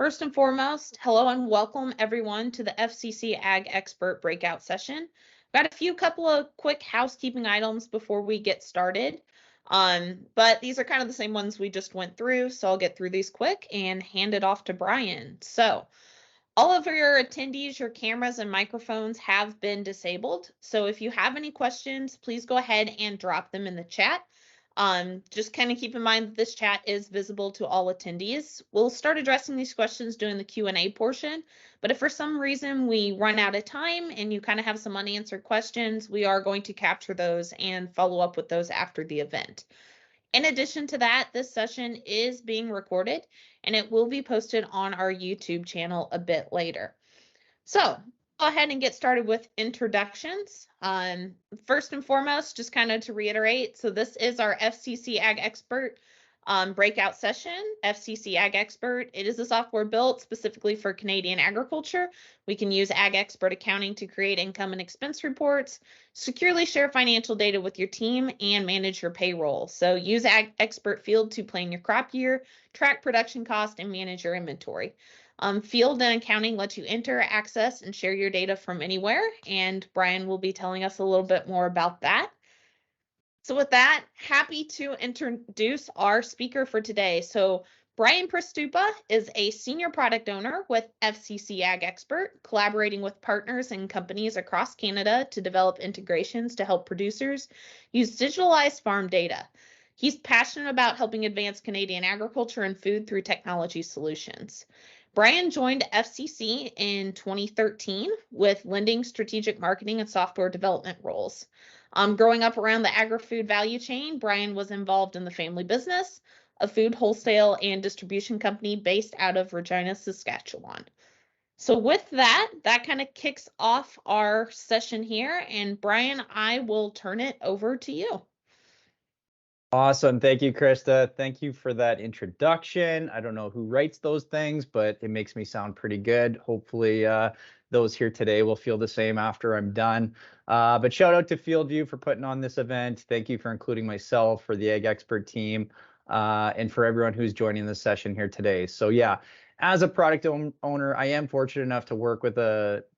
First and foremost, hello and welcome everyone to the FCC AgExpert Breakout session. Got a couple of quick housekeeping items before we get started, but these are kind of the same ones we just went through, so I'll get through these quick and hand it off to Brian. So all of your attendees, your cameras and microphones have been disabled. So if you have any questions, please go ahead and drop them in the chat. Just kind of keep in mind that this chat is visible to all attendees. We'll start addressing these questions during the Q&A portion, but if for some reason we run out of time and you kind of have some unanswered questions, we are going to capture those and follow up with those after the event. In addition to that, this session is being recorded and it will be posted on our YouTube channel a bit later. So go ahead and get started with introductions. First and foremost, just kind of to reiterate, so this is our FCC AgExpert breakout session. FCC AgExpert, it is a software built specifically for Canadian agriculture. We can use AgExpert Accounting to create income and expense reports, securely share financial data with your team, and manage your payroll. So use AgExpert Field to plan your crop year, track production cost, and manage your inventory. Field and Accounting lets you enter, access, and share your data from anywhere, and Brian will be telling us a little bit more about that. So with that, happy to introduce our speaker for today. So Brian Prastupa is a senior product owner with FCC AgExpert, collaborating with partners and companies across Canada to develop integrations to help producers use digitalized farm data. He's passionate about helping advance Canadian agriculture and food through technology solutions. Brian joined FCC in 2013 with lending, strategic marketing, and software development roles. Growing up around the agri-food value chain, Brian was involved in the family business, a food wholesale and distribution company based out of Regina, Saskatchewan. So with that kind of kicks off our session here. And Brian, I will turn it over to you. Awesome. Thank you, Krista. Thank you for that introduction. I don't know who writes those things, but it makes me sound pretty good. Hopefully those here today will feel the same after I'm done. But shout out to FieldView for putting on this event. Thank you for including myself, for the AgExpert team, and for everyone who's joining the session here today. So yeah, as a product owner, I am fortunate enough to work with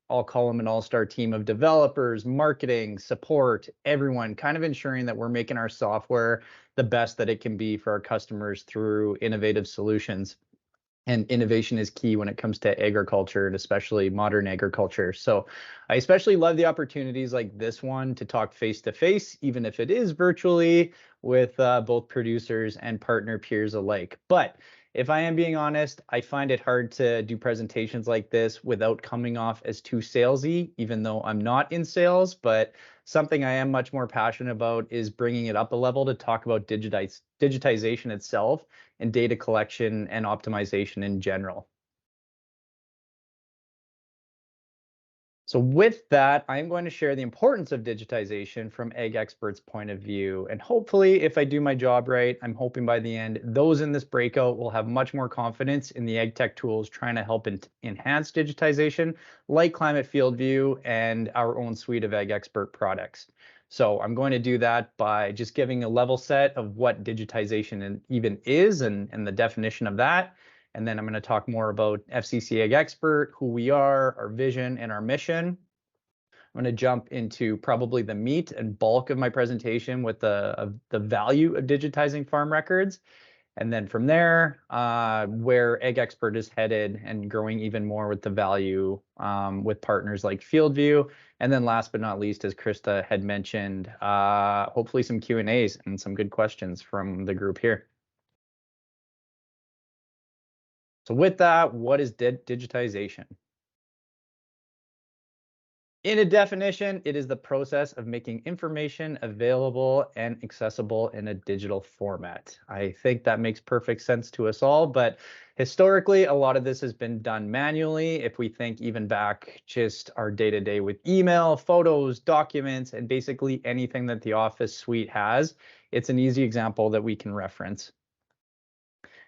I'll call them an all-star team of developers, marketing, support, everyone, kind of ensuring that we're making our software the best that it can be for our customers through innovative solutions. And innovation is key when it comes to agriculture, and especially modern agriculture. So I especially love the opportunities like this one to talk face-to-face, even if it is virtually, with both producers and partner peers alike. But if I am being honest, I find it hard to do presentations like this without coming off as too salesy, even though I'm not in sales. But something I am much more passionate about is bringing it up a level to talk about digitization itself and data collection and optimization in general. So with that, I'm going to share the importance of digitization from AgExpert's point of view. And hopefully, if I do my job right, I'm hoping by the end, those in this breakout will have much more confidence in the ag tech tools trying to help enhance digitization, like Climate FieldView and our own suite of AgExpert products. So I'm going to do that by just giving a level set of what digitization even is and the definition of that. And then I'm going to talk more about FCC AgExpert, who we are, our vision, and our mission. I'm going to jump into probably the meat and bulk of my presentation with the value of digitizing farm records. And then from there, where AgExpert is headed and growing even more with the value with partners like FieldView. And then last but not least, as Krista had mentioned, hopefully some Q&As and some good questions from the group here. So with that, what is digitization? In a definition, it is the process of making information available and accessible in a digital format. I think that makes perfect sense to us all, but historically, a lot of this has been done manually. If we think even back just our day-to-day with email, photos, documents, and basically anything that the Office suite has, it's an easy example that we can reference.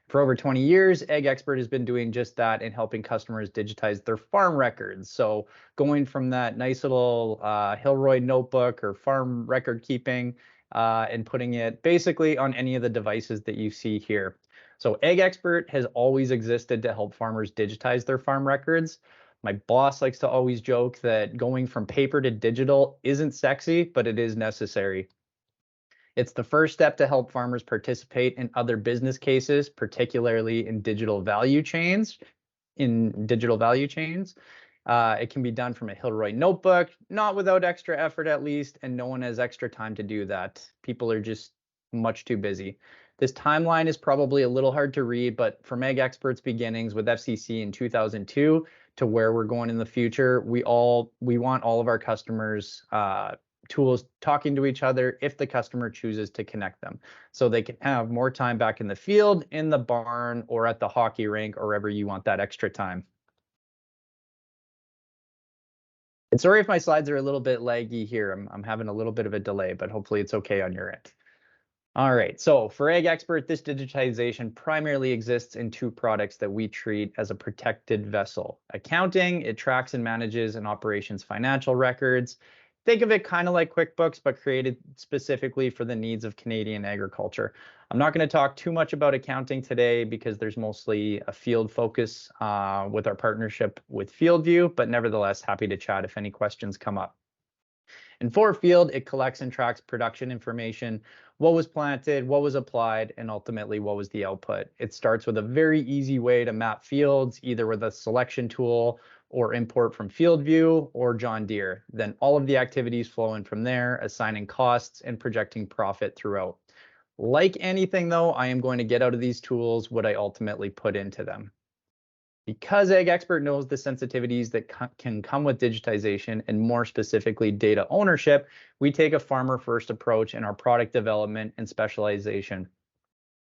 For over 20 years, AgExpert has been doing just that and helping customers digitize their farm records. So going from that nice little Hilroy notebook or farm record keeping and putting it basically on any of the devices that you see here. So AgExpert has always existed to help farmers digitize their farm records. My boss likes to always joke that going from paper to digital isn't sexy, but it is necessary. It's the first step to help farmers participate in other business cases, particularly in digital value chains. It can be done from a Hilroy notebook, not without extra effort at least, and no one has extra time to do that. People are just much too busy. This timeline is probably a little hard to read, but from AgExpert's beginnings with FCC in 2002 to where we're going in the future, we want all of our customers tools talking to each other if the customer chooses to connect them, so they can have more time back in the field, in the barn, or at the hockey rink, or wherever you want that extra time. And sorry if my slides are a little bit laggy here. I'm having a little bit of a delay, but hopefully it's okay on your end. All right, so for AgExpert, this digitization primarily exists in two products that we treat as a protected vessel. Accounting, it tracks and manages an operation's financial records. Think of it kind of like QuickBooks, but created specifically for the needs of Canadian agriculture. I'm not going to talk too much about accounting today because there's mostly a field focus with our partnership with FieldView, but nevertheless, happy to chat if any questions come up. And for Field, it collects and tracks production information, what was planted, what was applied, and ultimately what was the output. It starts with a very easy way to map fields, either with a selection tool or import from FieldView or John Deere. Then all of the activities flow in from there, assigning costs and projecting profit throughout. Like anything though, I am going to get out of these tools what I ultimately put into them. Because AgExpert knows the sensitivities that can come with digitization, and more specifically data ownership, we take a farmer-first approach in our product development and specialization.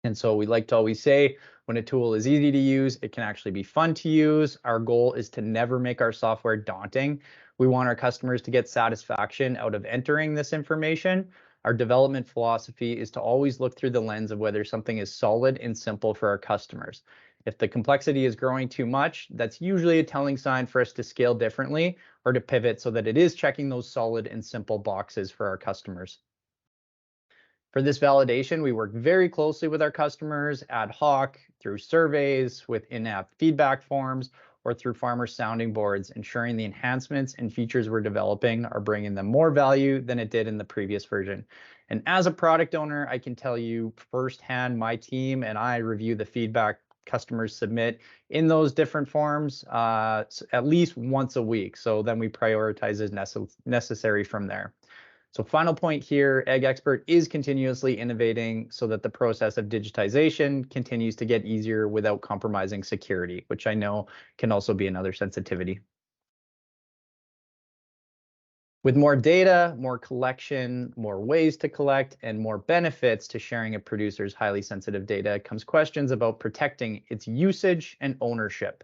And so we like to always say, when a tool is easy to use, it can actually be fun to use. Our goal is to never make our software daunting. We want our customers to get satisfaction out of entering this information. Our development philosophy is to always look through the lens of whether something is solid and simple for our customers. If the complexity is growing too much, that's usually a telling sign for us to scale differently or to pivot so that it is checking those solid and simple boxes for our customers. For this validation, we work very closely with our customers ad hoc, through surveys, with in-app feedback forms, or through farmer sounding boards, ensuring the enhancements and features we're developing are bringing them more value than it did in the previous version. And as a product owner, I can tell you firsthand, my team and I review the feedback customers submit in those different forms at least once a week. So then we prioritize as necessary from there. So final point here, AgExpert is continuously innovating so that the process of digitization continues to get easier without compromising security, which I know can also be another sensitivity. With more data, more collection, more ways to collect, and more benefits to sharing a producer's highly sensitive data comes questions about protecting its usage and ownership.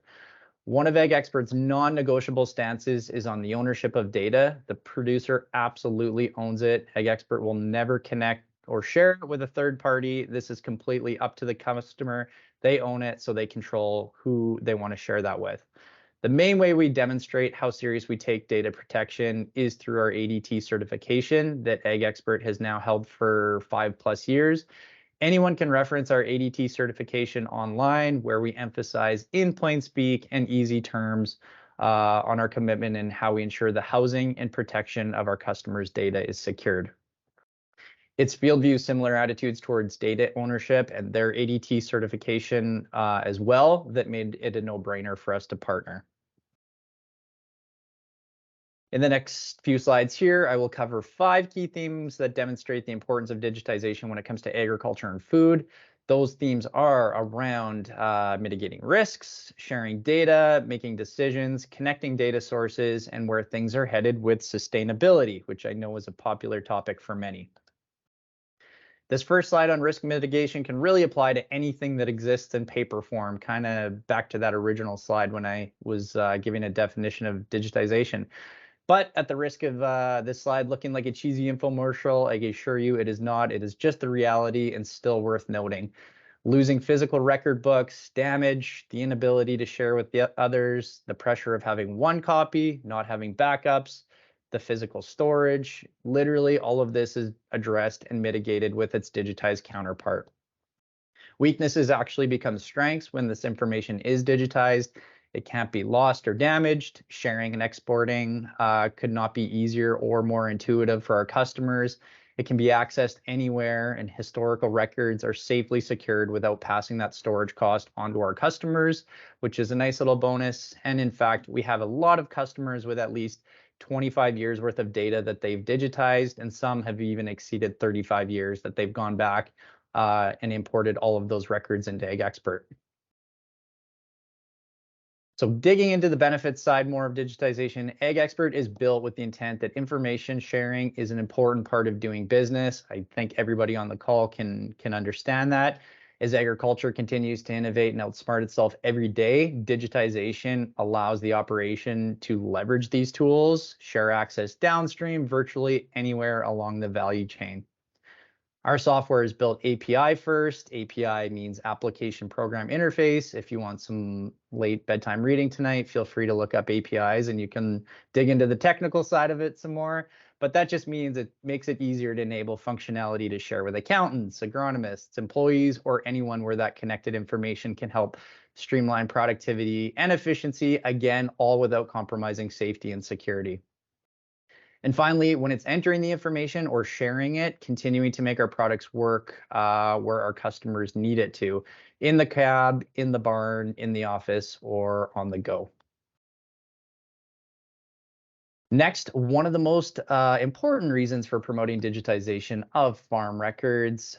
One of AgExpert's non-negotiable stances is on the ownership of data. The producer absolutely owns it. AgExpert will never connect or share it with a third party. This is completely up to the customer. They own it, so they control who they want to share that with. The main way we demonstrate how serious we take data protection is through our ADT certification that AgExpert has now held for 5+ years. Anyone can reference our ADT certification online, where we emphasize in plain speak and easy terms on our commitment and how we ensure the housing and protection of our customers' data is secured. It's FieldView's similar attitudes towards data ownership and their ADT certification as well that made it a no-brainer for us to partner. In the next few slides here, I will cover 5 key themes that demonstrate the importance of digitization when it comes to agriculture and food. Those themes are around mitigating risks, sharing data, making decisions, connecting data sources, and where things are headed with sustainability, which I know is a popular topic for many. This first slide on risk mitigation can really apply to anything that exists in paper form, kind of back to that original slide when I was giving a definition of digitization. But at the risk of this slide looking like a cheesy infomercial, I can assure you it is not. It is just the reality and still worth noting. Losing physical record books, damage, the inability to share with the others, the pressure of having one copy, not having backups, the physical storage, literally all of this is addressed and mitigated with its digitized counterpart. Weaknesses actually become strengths when this information is digitized. It can't be lost or damaged. Sharing and exporting could not be easier or more intuitive for our customers. It can be accessed anywhere, and historical records are safely secured without passing that storage cost onto our customers, which is a nice little bonus. And in fact, we have a lot of customers with at least 25 years worth of data that they've digitized, and some have even exceeded 35 years that they've gone back and imported all of those records into AgExpert. So digging into the benefits side more of digitization, AgExpert is built with the intent that information sharing is an important part of doing business. I think everybody on the call can understand that. As agriculture continues to innovate and outsmart itself every day, digitization allows the operation to leverage these tools, share access downstream virtually anywhere along the value chain. Our software is built API first. API means application program interface. If you want some late bedtime reading tonight, feel free to look up APIs and you can dig into the technical side of it some more. But that just means it makes it easier to enable functionality to share with accountants, agronomists, employees, or anyone where that connected information can help streamline productivity and efficiency, again, all without compromising safety and security. And finally, when it's entering the information or sharing it, continuing to make our products work where our customers need it to, in the cab, in the barn, in the office, or on the go. Next, one of the most important reasons for promoting digitization of farm records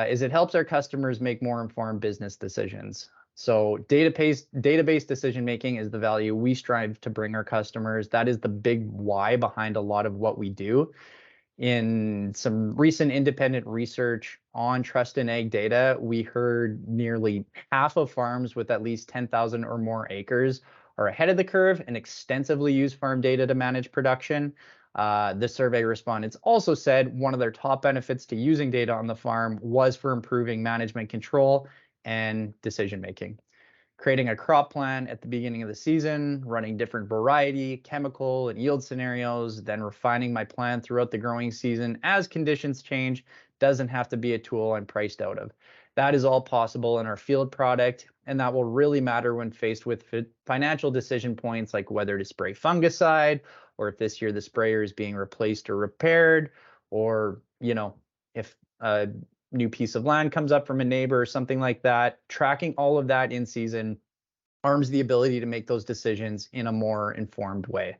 is it helps our customers make more informed business decisions. So database decision making is the value we strive to bring our customers. That is the big why behind a lot of what we do. In some recent independent research on trust in ag data, we heard nearly half of farms with at least 10,000 or more acres are ahead of the curve and extensively use farm data to manage production. The survey respondents also said one of their top benefits to using data on the farm was for improving management control and decision making. Creating a crop plan at the beginning of the season, running different variety, chemical, and yield scenarios, then refining my plan throughout the growing season as conditions change doesn't have to be a tool I'm priced out of. That is all possible in our field product, and that will really matter when faced with financial decision points like whether to spray fungicide, or if this year the sprayer is being replaced or repaired, or if a new piece of land comes up from a neighbor or something like that. Tracking all of that in season arms the ability to make those decisions in a more informed way.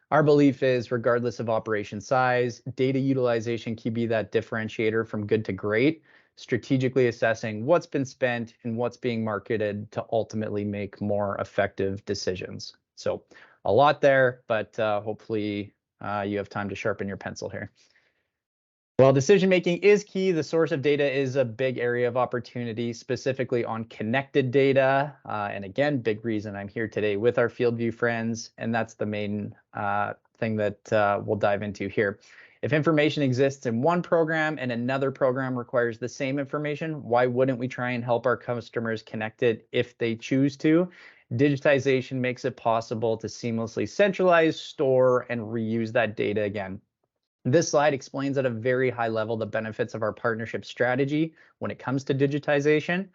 Our belief is, regardless of operation size, data utilization can be that differentiator from good to great, strategically assessing what's been spent and what's being marketed to ultimately make more effective decisions. So a lot there, but hopefully you have time to sharpen your pencil here. While decision making is key, the source of data is a big area of opportunity, specifically on connected data. And again, big reason I'm here today with our FieldView friends, and that's the main thing that we'll dive into here. If information exists in one program and another program requires the same information, why wouldn't we try and help our customers connect it if they choose to? Digitization makes it possible to seamlessly centralize, store, and reuse that data again. This slide explains at a very high level the benefits of our partnership strategy when it comes to digitization.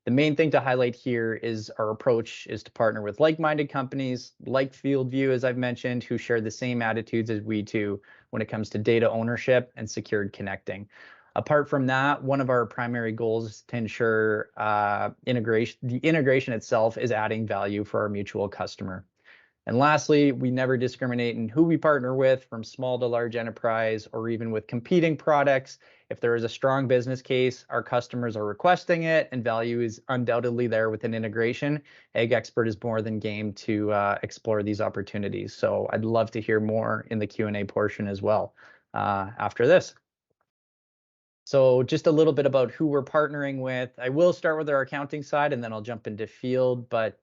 The main thing to highlight here is our approach is to partner with like-minded companies like FieldView, as I've mentioned, who share the same attitudes as we do when it comes to data ownership and secured connecting. Apart from that, one of our primary goals is to ensure the integration itself is adding value for our mutual customer. And lastly, we never discriminate in who we partner with, from small to large enterprise, or even with competing products. If there is a strong business case, our customers are requesting it, and value is undoubtedly there with an integration, AgExpert is more than game to explore these opportunities. So I'd love to hear more in the Q&A portion as well after this. So just a little bit about who we're partnering with. I will start with our accounting side, and then I'll jump into field, but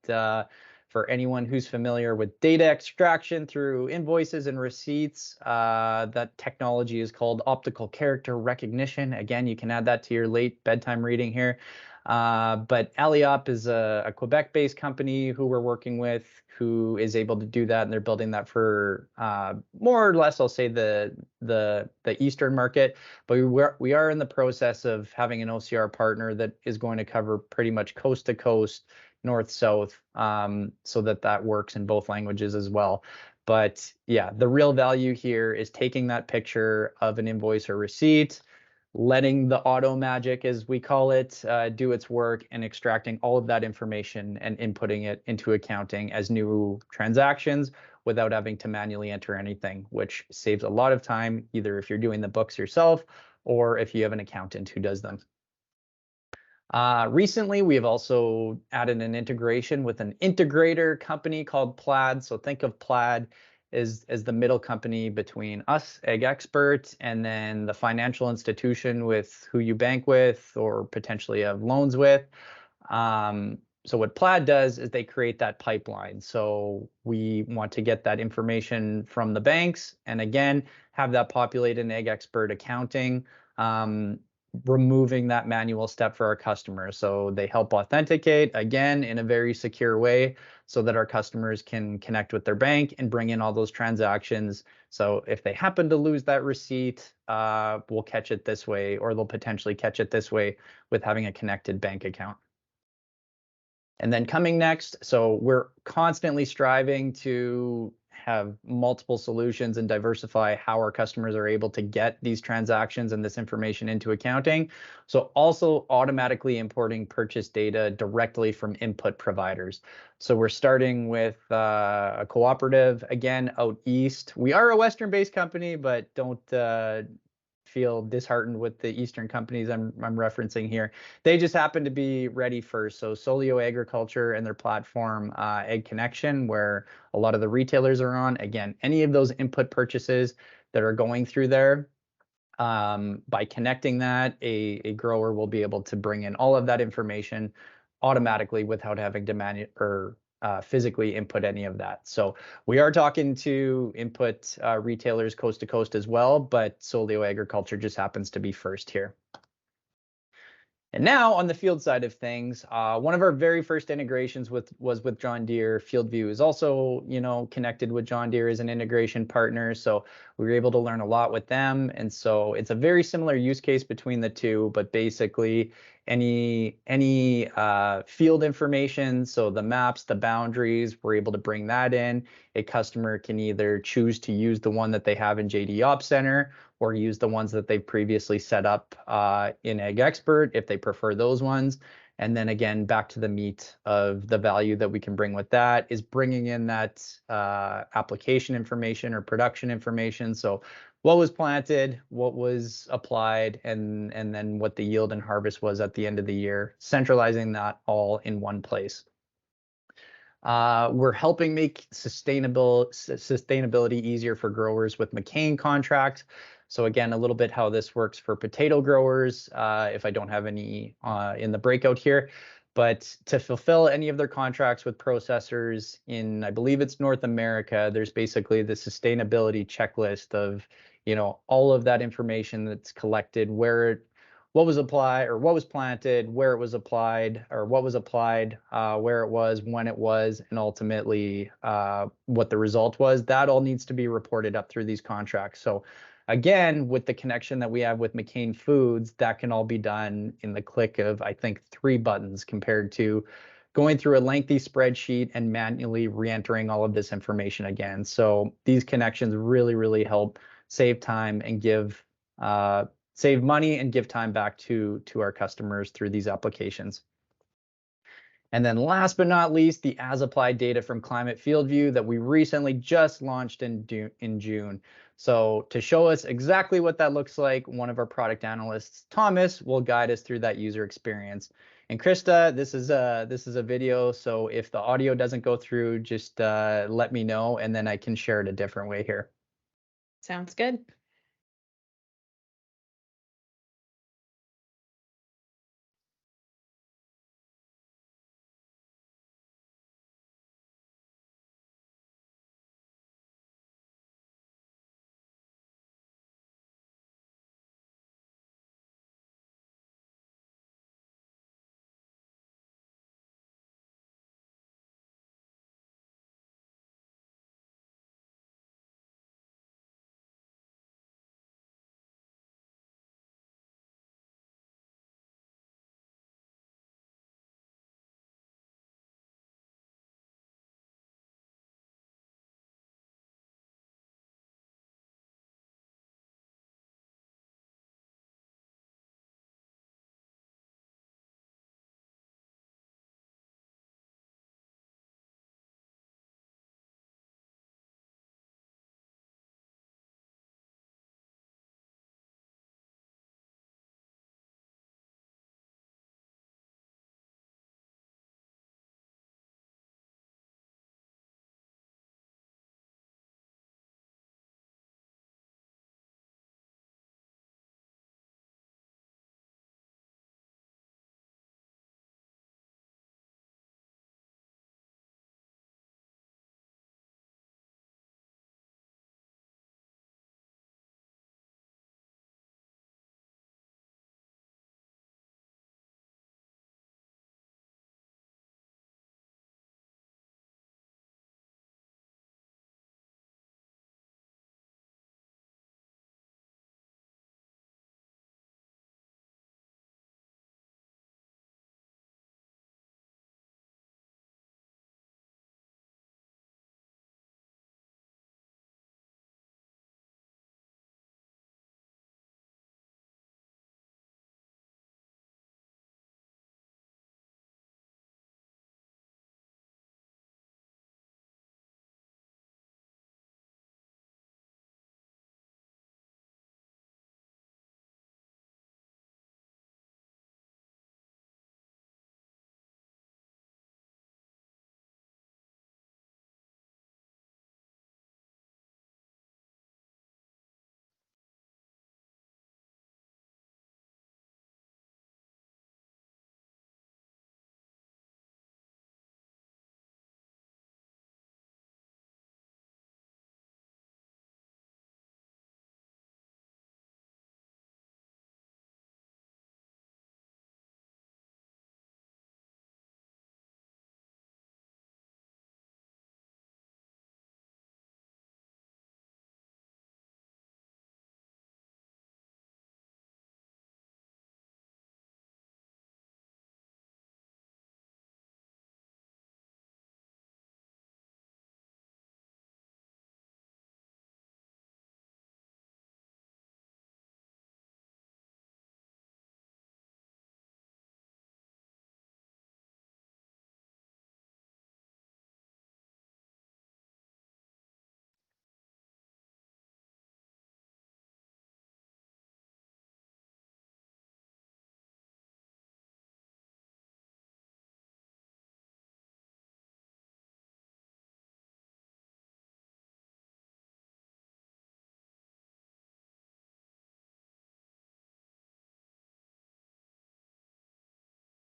for anyone who's familiar with data extraction through invoices and receipts, that technology is called optical character recognition. Again, you can add that to your late bedtime reading here. But Alliop is a Quebec-based company who we're working with, who is able to do that, and they're building that for more or less, I'll say the Eastern market. But we are in the process of having an OCR partner that is going to cover pretty much coast to coast, north south, so that works in both languages as well. But yeah, the real value here is taking that picture of an invoice or receipt, letting the auto magic, as we call it, do its work, and extracting all of that information and inputting it into accounting as new transactions without having to manually enter anything, which saves a lot of time, either if you're doing the books yourself or if you have an accountant who does them. Recently, we have also added an integration with an integrator company called Plaid. So think of Plaid as the middle company between us, AgExpert, and then the financial institution with who you bank with or potentially have loans with. So what Plaid does is they create that pipeline. So we want to get that information from the banks, and again, have that populate in AgExpert Accounting, removing that manual step for our customers. So they help authenticate, again, in a very secure way, so that our customers can connect with their bank and bring in all those transactions. So if they happen to lose that receipt, we'll catch it this way, or they'll potentially catch it this way with having a connected bank account. And then coming next, so we're constantly striving to have multiple solutions and diversify how our customers are able to get these transactions and this information into accounting. So also automatically importing purchase data directly from input providers. So we're starting with a cooperative, again, out east. We are a Western-based company, but don't feel disheartened with the Eastern companies I'm referencing here. They just happen to be ready first. So Solio Agriculture and their platform, Ag Connection, where a lot of the retailers are on. Again, any of those input purchases that are going through there, by connecting that, a grower will be able to bring in all of that information automatically without having to physically input any of that. So we are talking to input retailers coast to coast as well, but Solio Agriculture just happens to be first here. And now on the field side of things, one of our very first integrations was with John Deere. FieldView is also, connected with John Deere as an integration partner. So we were able to learn a lot with them. And so it's a very similar use case between the two, but basically any field information, so the maps, the boundaries, we're able to bring that in. A customer can either choose to use the one that they have in JD Ops Center, or use the ones that they've previously set up in AgExpert if they prefer those ones. And then again, back to the meat of the value that we can bring with that is bringing in that application information or production information. So what was planted, what was applied, and then what the yield and harvest was at the end of the year, centralizing that all in one place. We're helping make sustainability easier for growers with McCain contracts. So again, a little bit how this works for potato growers, if I don't have any in the breakout here. But to fulfill any of their contracts with processors in, I believe it's North America, there's basically the sustainability checklist of, all of that information that's collected, what was applied or what was planted, where it was applied, or what was applied, where it was, when it was, and ultimately what the result was. That all needs to be reported up through these contracts. So again, with the connection that we have with McCain Foods, that can all be done in the click of, I think, 3 buttons compared to going through a lengthy spreadsheet and manually re-entering all of this information again. So these connections really, really help save time and save money and give time back to our customers through these applications. And then last but not least, the as applied data from Climate FieldView that we recently just launched in June. So to show us exactly what that looks like, one of our product analysts, Thomas, will guide us through that user experience. And Krista, this is a video, so if the audio doesn't go through, just let me know, and then I can share it a different way here. Sounds good.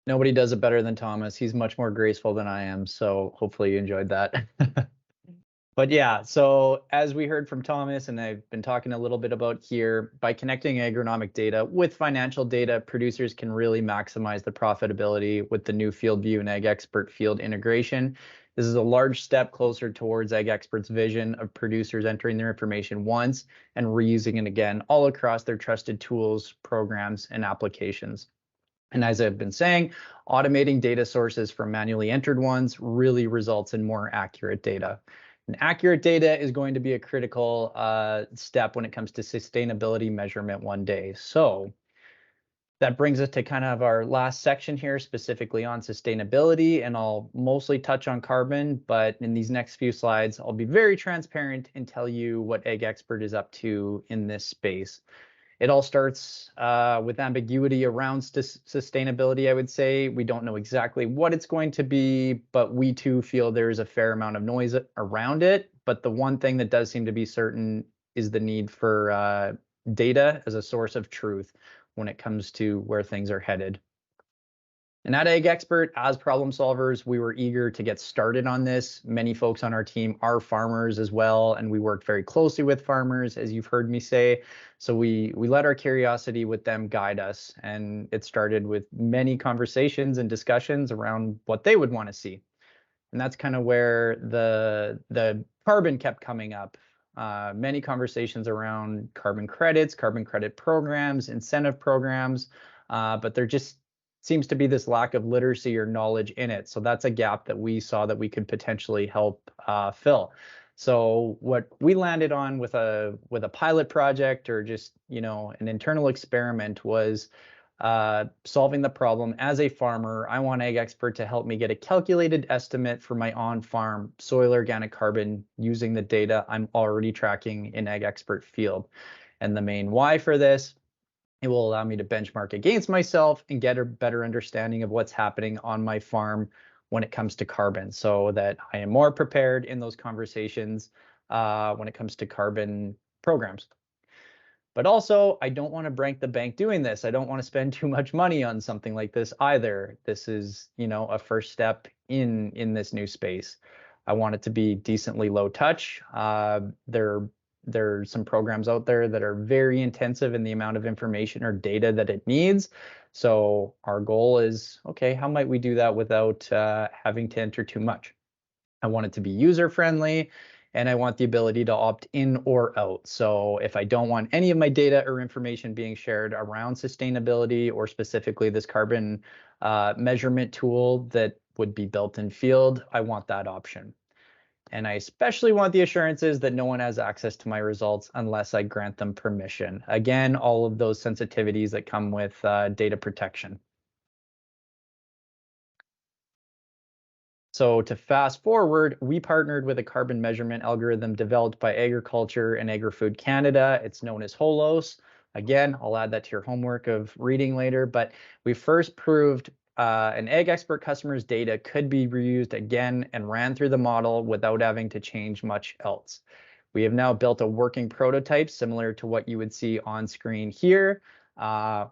Nobody does it better than Thomas. He's much more graceful than I am, so hopefully you enjoyed that. But yeah, so as we heard from Thomas, and I've been talking a little bit about here, by connecting agronomic data with financial data, producers can really maximize the profitability with the new FieldView and AgExpert Field integration. This is a large step closer towards AgExpert's vision of producers entering their information once and reusing it again all across their trusted tools, programs, and applications. And as I've been saying, automating data sources from manually entered ones really results in more accurate data. And accurate data is going to be a critical step when it comes to sustainability measurement one day. So that brings us to kind of our last section here, specifically on sustainability, and I'll mostly touch on carbon, but in these next few slides, I'll be very transparent and tell you what AgExpert is up to in this space. It all starts with ambiguity around sustainability, I would say. We don't know exactly what it's going to be, but we too feel there's a fair amount of noise around it. But the one thing that does seem to be certain is the need for data as a source of truth when it comes to where things are headed. And at AgExpert, as problem solvers, we were eager to get started on this. Many folks on our team are farmers as well, and we work very closely with farmers, as you've heard me say. So we let our curiosity with them guide us, and it started with many conversations and discussions around what they would want to see. And that's kind of where the carbon kept coming up. Many conversations around carbon credits, carbon credit programs, incentive programs, but there just seems to be this lack of literacy or knowledge in it. So that's a gap that we saw that we could potentially help fill. So what we landed on with a pilot project, or just an internal experiment, was solving the problem. As a farmer, I want AgExpert to help me get a calculated estimate for my on-farm soil organic carbon using the data I'm already tracking in AgExpert Field. And the main why for this: it will allow me to benchmark against myself and get a better understanding of what's happening on my farm when it comes to carbon, so that I am more prepared in those conversations when it comes to carbon programs. But also, I don't want to break the bank doing this. I don't want to spend too much money on something like this either. This is, a first step in this new space. I want it to be decently low touch. There's some programs out there that are very intensive in the amount of information or data that it needs. So our goal is, okay, how might we do that without having to enter too much? I want it to be user friendly, and I want the ability to opt in or out. So if I don't want any of my data or information being shared around sustainability, or specifically this carbon measurement tool that would be built in Field, I want that option. And I especially want the assurances that no one has access to my results unless I grant them permission. Again, all of those sensitivities that come with data protection. So to fast forward, we partnered with a carbon measurement algorithm developed by Agriculture and Agri-Food Canada. It's known as HOLOS. Again, I'll add that to your homework of reading later, but we first proved an AgExpert customer's data could be reused again and ran through the model without having to change much else. We have now built a working prototype similar to what you would see on screen here,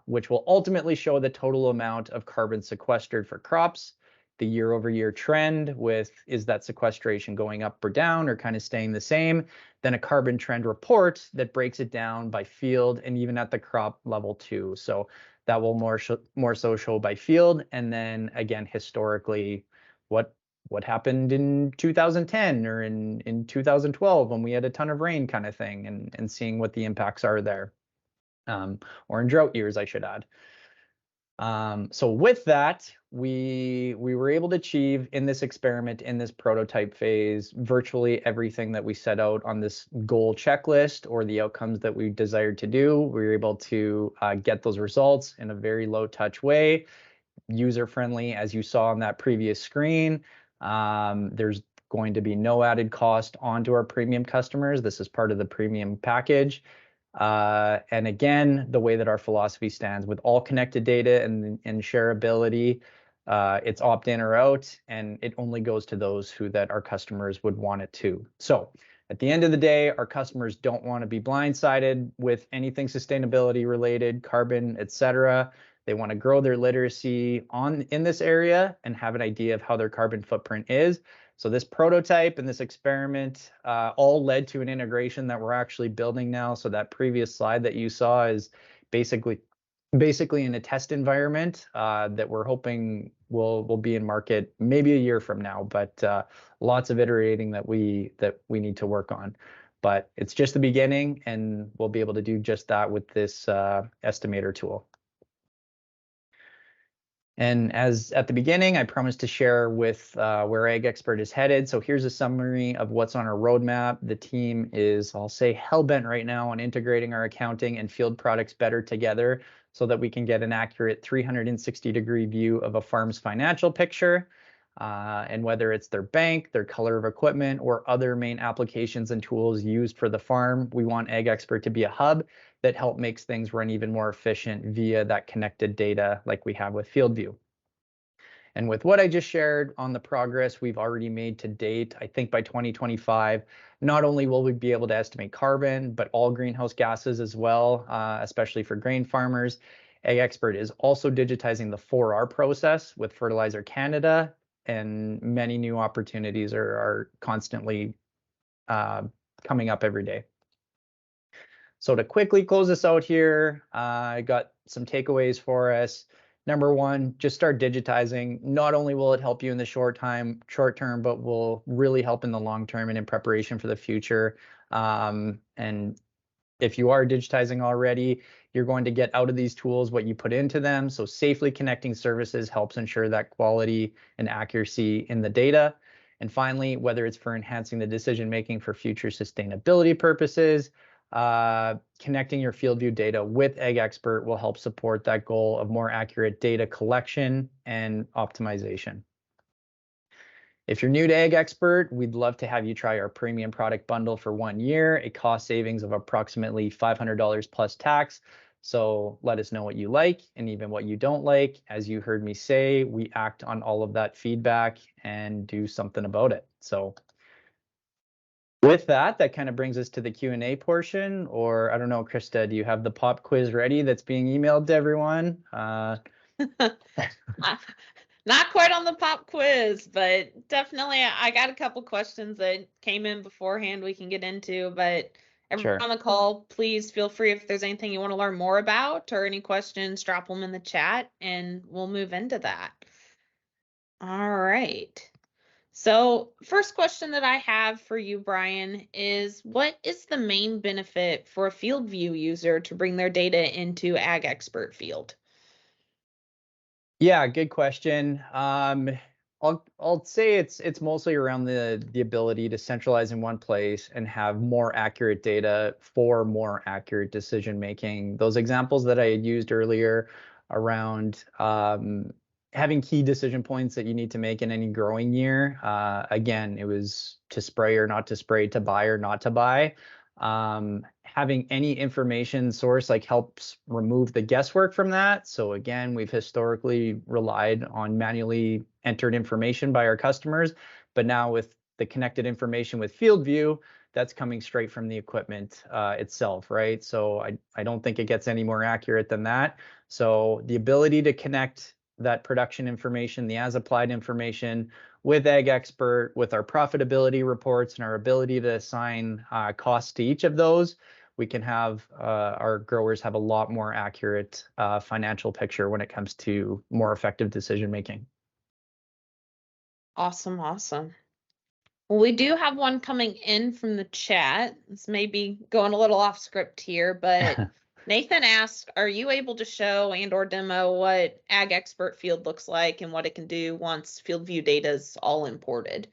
which will ultimately show the total amount of carbon sequestered for crops, the year-over-year trend with, is that sequestration going up or down or kind of staying the same, then a carbon trend report that breaks it down by field and even at the crop level too. So that will more so show by field, and then again historically what happened in 2010 or in 2012 when we had a ton of rain kind of thing, and seeing what the impacts are there, or in drought years, I should add. So with that, we were able to achieve in this experiment, in this prototype phase, virtually everything that we set out on this goal checklist, or the outcomes that we desired to do. We were able to get those results in a very low touch way, user friendly, as you saw on that previous screen. There's going to be no added cost onto our premium customers. This is part of the premium package. And again, the way that our philosophy stands with all connected data and shareability, it's opt in or out, and it only goes to those that our customers would want it to. So at the end of the day, our customers don't want to be blindsided with anything sustainability related, carbon, etc. They want to grow their literacy in this area and have an idea of how their carbon footprint is. So this prototype and this experiment all led to an integration that we're actually building now. So that previous slide that you saw is basically in a test environment that we're hoping will be in market maybe a year from now, but lots of iterating that we need to work on. But it's just the beginning, and we'll be able to do just that with this estimator tool. And as at the beginning, I promised to share with where AgExpert is headed. So here's a summary of what's on our roadmap. The team is, I'll say, hell-bent right now on integrating our accounting and field products better together so that we can get an accurate 360-degree view of a farm's financial picture. And whether it's their bank, their color of equipment, or other main applications and tools used for the farm, we want AgExpert to be a hub that help makes things run even more efficient via that connected data like we have with FieldView. And with what I just shared on the progress we've already made to date, I think by 2025, not only will we be able to estimate carbon, but all greenhouse gases as well, especially for grain farmers. AgExpert is also digitizing the 4R process with Fertilizer Canada, and many new opportunities are constantly coming up every day. So to quickly close this out here, I got some takeaways for us. Number one, just start digitizing. Not only will it help you in the short term, but will really help in the long term and in preparation for the future. And if you are digitizing already, you're going to get out of these tools what you put into them. So safely connecting services helps ensure that quality and accuracy in the data. And finally, whether it's for enhancing the decision making for future sustainability purposes, connecting your FieldView data with AgExpert will help support that goal of more accurate data collection and optimization. If you're new to AgExpert, we'd love to have you try our premium product bundle for 1 year, a cost savings of approximately $500 plus tax. So let us know what you like and even what you don't like. As you heard me say, we act on all of that feedback and do something about it. So with that, that kind of brings us to the Q&A portion. Or I don't know, Krista, do you have the pop quiz ready that's being emailed to everyone? Not quite on the pop quiz, but definitely I got a couple questions that came in beforehand we can get into. But everyone Sure. on the call, please feel free if there's anything you want to learn more about or any questions, drop them in the chat and we'll move into that. All right. So first question that I have for you, Brian, is what is the main benefit for a FieldView user to bring their data into AgExpert Field? Yeah, good question. I'll say it's mostly around the ability to centralize in one place and have more accurate data for more accurate decision making. Those examples that I had used earlier around having key decision points that you need to make in any growing year. Again, it was to spray or not to spray, to buy or not to buy. Having any information source like helps remove the guesswork from that. So again, we've historically relied on manually entered information by our customers, but now with the connected information with FieldView, that's coming straight from the equipment itself, right? So I don't think it gets any more accurate than that. So the ability to connect that production information, the as applied information with AgExpert, with our profitability reports and our ability to assign costs to each of those, we can have our growers have a lot more accurate financial picture when it comes to more effective decision making. Awesome, awesome. Well, we do have one coming in from the chat. This may be going a little off script here, but Nathan asked, are you able to show and or demo what AgExpert Field looks like and what it can do once FieldView data is all imported?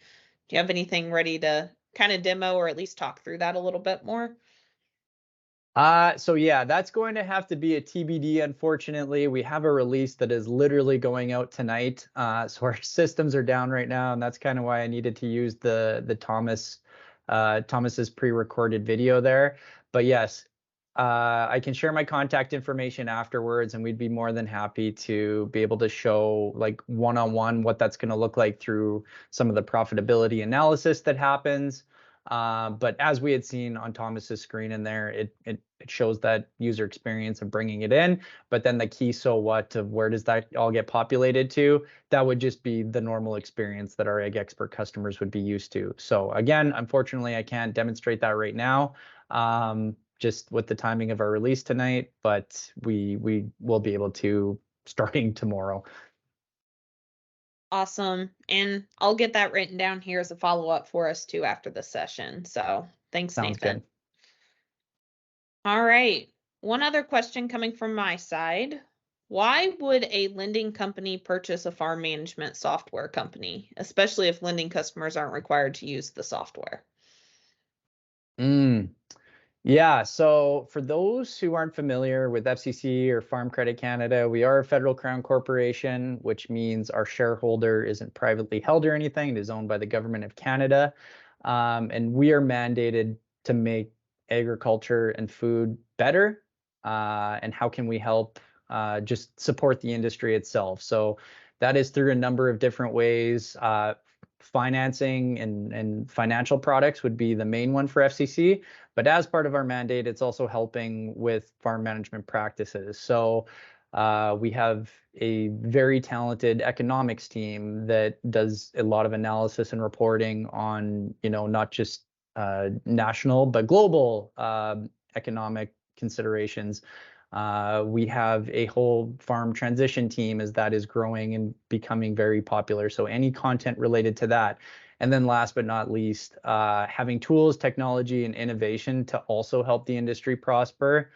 Do you have anything ready to kind of demo or at least talk through that a little bit more? So yeah, that's going to have to be a TBD, unfortunately. We have a release that is literally going out tonight. So our systems are down right now, and that's kind of why I needed to use the Thomas's pre-recorded video there. But yes, I can share my contact information afterwards, and we'd be more than happy to be able to show like one-on-one what that's going to look like through some of the profitability analysis that happens. But as we had seen on Thomas's screen in there, it shows that user experience of bringing it in, but then the key so what of where does that all get populated to? That would just be the normal experience that our AgExpert customers would be used to. So again, unfortunately, I can't demonstrate that right now, just with the timing of our release tonight, but we will be able to starting tomorrow. Awesome. And I'll get that written down here as a follow-up for us too after the session. So thanks, Sounds Nathan. good. All right. One other question coming from my side. Why would a lending company purchase a farm management software company, especially if lending customers aren't required to use the software? Yeah, so for those who aren't familiar with FCC or Farm Credit Canada, we are a federal crown corporation, which means our shareholder isn't privately held or anything. It is owned by the government of Canada. And we are mandated to make agriculture and food better. And how can we help just support the industry itself? So that is through a number of different ways. Financing and financial products would be the main one for FCC. But as part of our mandate, it's also helping with farm management practices. So we have a very talented economics team that does a lot of analysis and reporting on, not just national, but global economic considerations. We have a whole farm transition team as that is growing and becoming very popular. So any content related to that. And then last but not least, having tools, technology, and innovation to also help the industry prosper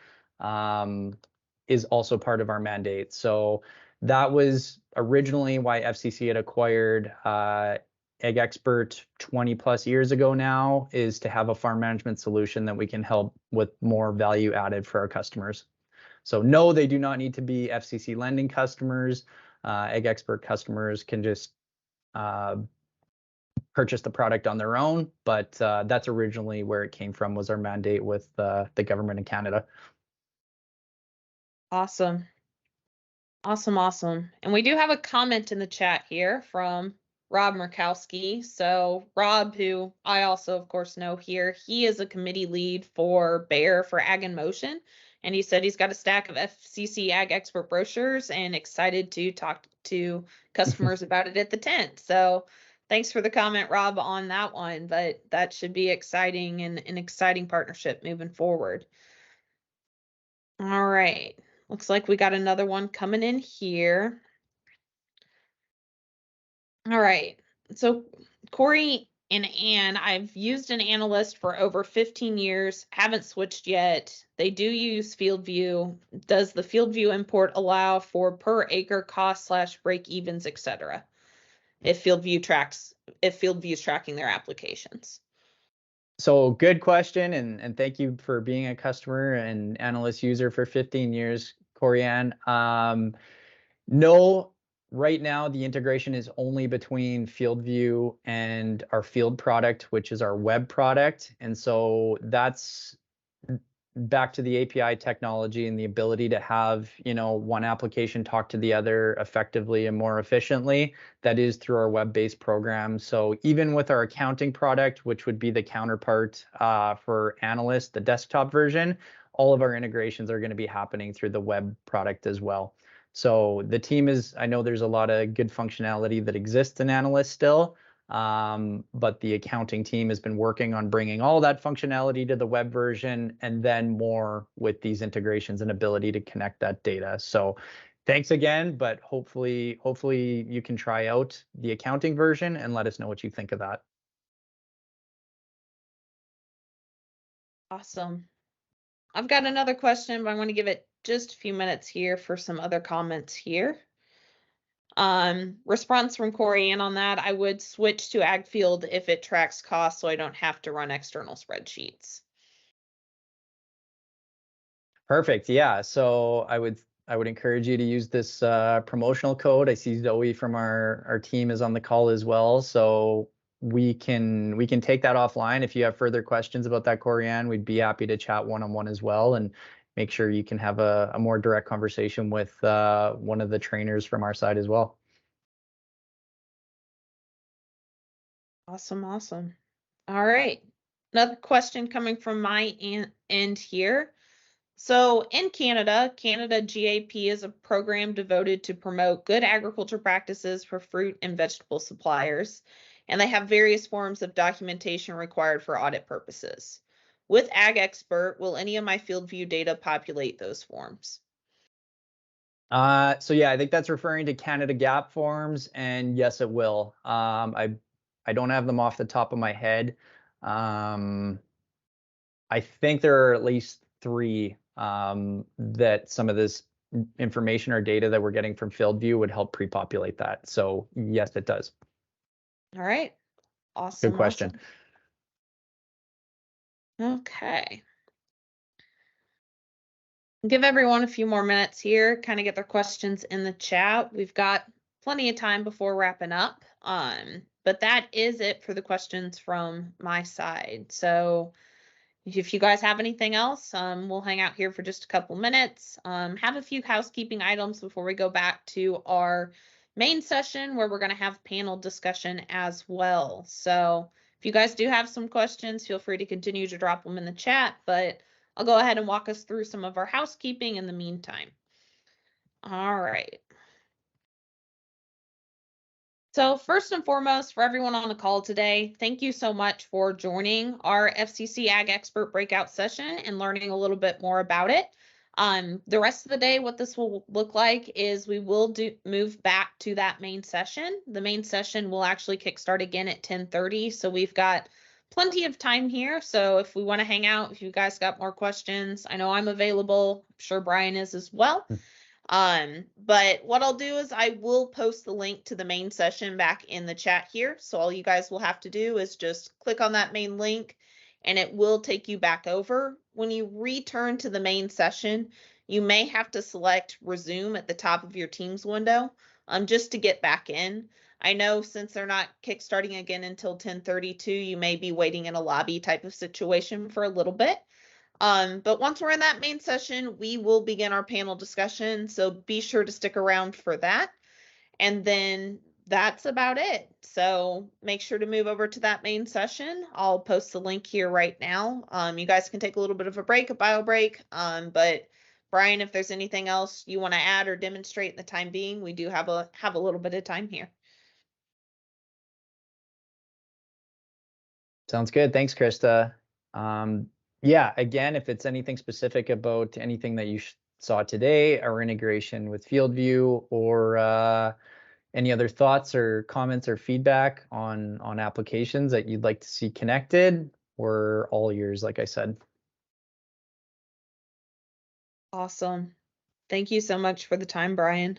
is also part of our mandate. So that was originally why FCC had acquired AgExpert 20 plus years ago now, is to have a farm management solution that we can help with more value added for our customers. So no, they do not need to be FCC lending customers. AgExpert customers can just purchase the product on their own, but that's originally where it came from, was our mandate with the government of Canada. Awesome. Awesome. And we do have a comment in the chat here from Rob Murkowski. So Rob, who I also, of course, know here, he is a committee lead for Bayer for Ag in Motion. And he said he's got a stack of FCC AgExpert brochures and excited to talk to customers about it at the tent. So thanks for the comment, Rob, on that one. But that should be exciting and an exciting partnership moving forward. All right. Looks like we got another one coming in here. All right. So Corey and Ann, I've used an analyst for over 15 years, haven't switched yet. They do use FieldView. Does the FieldView import allow for per acre cost / break evens, etc.? If FieldView is tracking their applications. So good question, and thank you for being a customer and analyst user for 15 years, Corianne. No, right now the integration is only between FieldView and our Field product, which is our web product. And so that's back to the API technology and the ability to have, one application talk to the other effectively and more efficiently. That is through our web-based program. So even with our accounting product, which would be the counterpart for analysts, the desktop version, all of our integrations are going to be happening through the web product as well. So the team I know there's a lot of good functionality that exists in analysts still, but the accounting team has been working on bringing all that functionality to the web version, and then more with these integrations and ability to connect that data. So thanks again, but hopefully you can try out the accounting version and let us know what you think of that. Awesome. I've got another question, but I want to give it just a few minutes here for some other comments here. Response from Corey Ann on that, I would switch to AgField if it tracks costs so I don't have to run external spreadsheets. Perfect. Yeah. So I would encourage you to use this promotional code. I see Zoe from our team is on the call as well. So we can take that offline. If you have further questions about that, Corianne, we'd be happy to chat one-on-one as well and make sure you can have a more direct conversation with one of the trainers from our side as well. Awesome. All right. Another question coming from my end here. So in Canada, Canada GAP is a program devoted to promote good agriculture practices for fruit and vegetable suppliers, and they have various forms of documentation required for audit purposes. With AgExpert, will any of my FieldView data populate those forms? So yeah, I think that's referring to Canada Gap forms, and yes, it will. I don't have them off the top of my head. I think there are at least three that some of this information or data that we're getting from FieldView would help pre-populate that. So yes, it does. All right. Good Awesome. question. Awesome. Okay. Give everyone a few more minutes here, kind of get their questions in the chat. We've got plenty of time before wrapping up. But that is it for the questions from my side. So if you guys have anything else, we'll hang out here for just a couple minutes. Have a few housekeeping items before we go back to our main session where we're going to have panel discussion as well. So if you guys do have some questions, feel free to continue to drop them in the chat, but I'll go ahead and walk us through some of our housekeeping in the meantime. All right. So first and foremost, for everyone on the call today, thank you so much for joining our FCC AgExpert breakout session and learning a little bit more about it. The rest of the day, what this will look like is we will move back to that main session. The main session will actually kickstart again at 10:30, so we've got plenty of time here. So if we want to hang out, if you guys got more questions, I know I'm available. I'm sure Brian is as well. But what I'll do is I will post the link to the main session back in the chat here. So all you guys will have to do is just click on that main link and it will take you back over. When you return to the main session, you may have to select resume at the top of your Teams window just to get back in. I know since they're not kickstarting again until 10:32, you may be waiting in a lobby type of situation for a little bit. But once we're in that main session, we will begin our panel discussion. So be sure to stick around for that. And then that's about it. So make sure to move over to that main session. I'll post the link here right now. You guys can take a little bit of a break, a bio break. But Brian, if there's anything else you want to add or demonstrate in the time being, we do have a little bit of time here. Sounds good. Thanks, Krista. Yeah, again, if it's anything specific about anything that you saw today, our integration with FieldView, or any other thoughts or comments or feedback on applications that you'd like to see connected, we're all ears, like I said. Awesome. Thank you so much for the time, Brian.